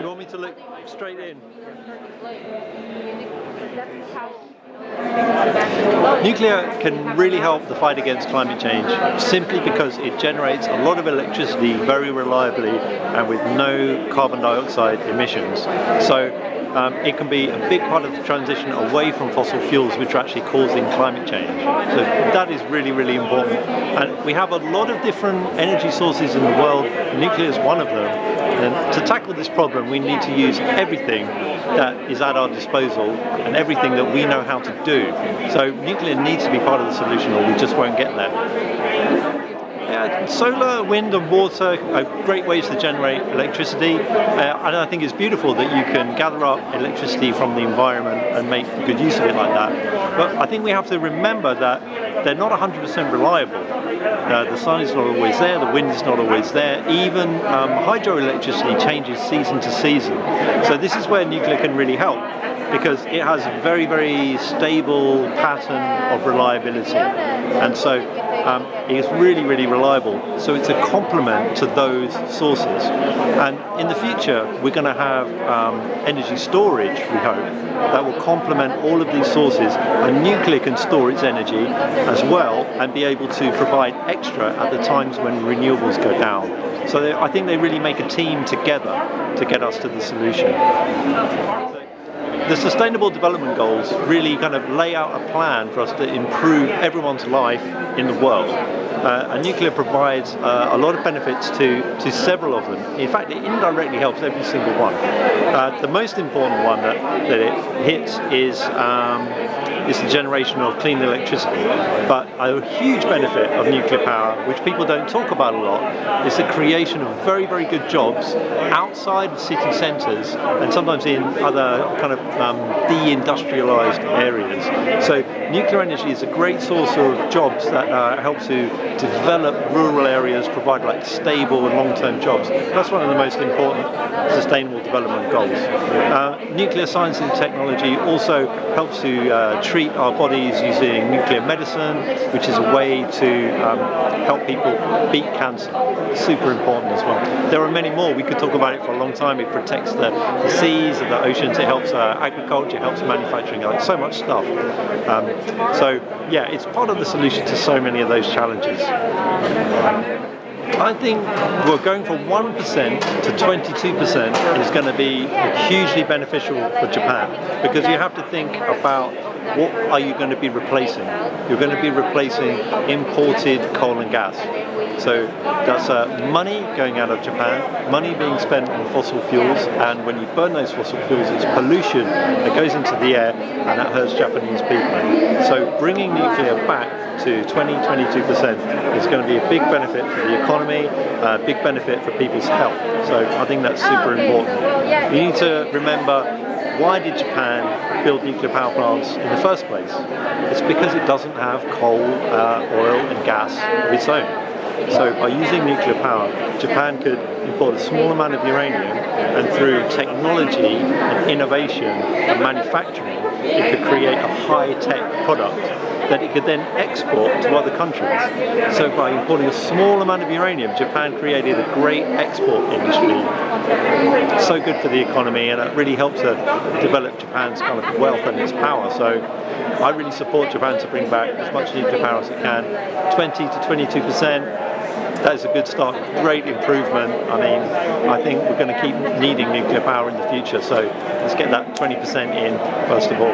You want me to look straight in? Nuclear can really help the fight against climate change simply because it generates a lot of electricity very reliably and with no carbon dioxide emissions. So it can be a big part of the transition away from fossil fuels, which are actually causing climate change. So that is really, really important. And we have a lot of different energy sources in the world. Nuclear is one of them. And to tackle this problem, we need to use everything that is at our disposal and everything that we know how to do. So nuclear needs to be part of the solution, or we just won't get there. Solar, wind and water are great ways to generate electricity, and I think it's beautiful that you can gather up electricity from the environment and make good use of it like that. But I think we have to remember that they're not 100% reliable. The sun is not always there, the wind is not always there, even hydroelectricity changes season to season. So this is where nuclear can really help, because it has a very, very stable pattern of reliability, and so it is really, really reliable. So it's a complement to those sources. And in the future, we're going to have energy storage, we hope, that will complement all of these sources. And nuclear can store its energy as well and be able to provide extra at the times when renewables go down. So I think they really make a team together to get us to the solution. The Sustainable Development Goals really kind of lay out a plan for us to improve everyone's life in the world. And nuclear provides a lot of benefits to several of them. In fact, it indirectly helps every single one. The most important one that it hits is the generation of clean electricity. But a huge benefit of nuclear power, which people don't talk about a lot, is the creation of very, very good jobs outside of city centres and sometimes in other kind of deindustrialised areas. So nuclear energy is a great source of jobs that help to develop rural areas, provide like stable and long-term jobs. That's one of the most important sustainable development goals. Nuclear science and technology also helps to treat our bodies using nuclear medicine, which is a way to help people beat cancer. Super important as well. There are many more. We could talk about it for a long time. It protects the seas and the oceans. It helps agriculture. It helps manufacturing. Like so much stuff. So yeah, it's part of the solution to so many of those challenges. I think we're going from 1% to 22% is going to be hugely beneficial for Japan, because you have to think about what are you going to be replacing. You're going to be replacing imported coal and gas. So that's money going out of Japan, money being spent on fossil fuels, and when you burn those fossil fuels, it's pollution that goes into the air, and that hurts Japanese people. So bringing nuclear back to 20-22% is going to be a big benefit for the economy, a big benefit for people's health. So I think that's super important. You need to remember, why did Japan build nuclear power plants in the first place? It's because it doesn't have coal, oil and gas of its own. So by using nuclear power, Japan could import a small amount of uranium, and through technology and innovation and manufacturing, it could create a high-tech product that it could then export to other countries. So by importing a small amount of uranium, Japan created a great export industry. So good for the economy, and it really helps to develop Japan's kind of wealth and its power. So I really support Japan to bring back as much nuclear power as it can. 20 to 22%. That is a good start, great improvement. I mean, I think we're going to keep needing nuclear power in the future, so let's get that 20% in first of all.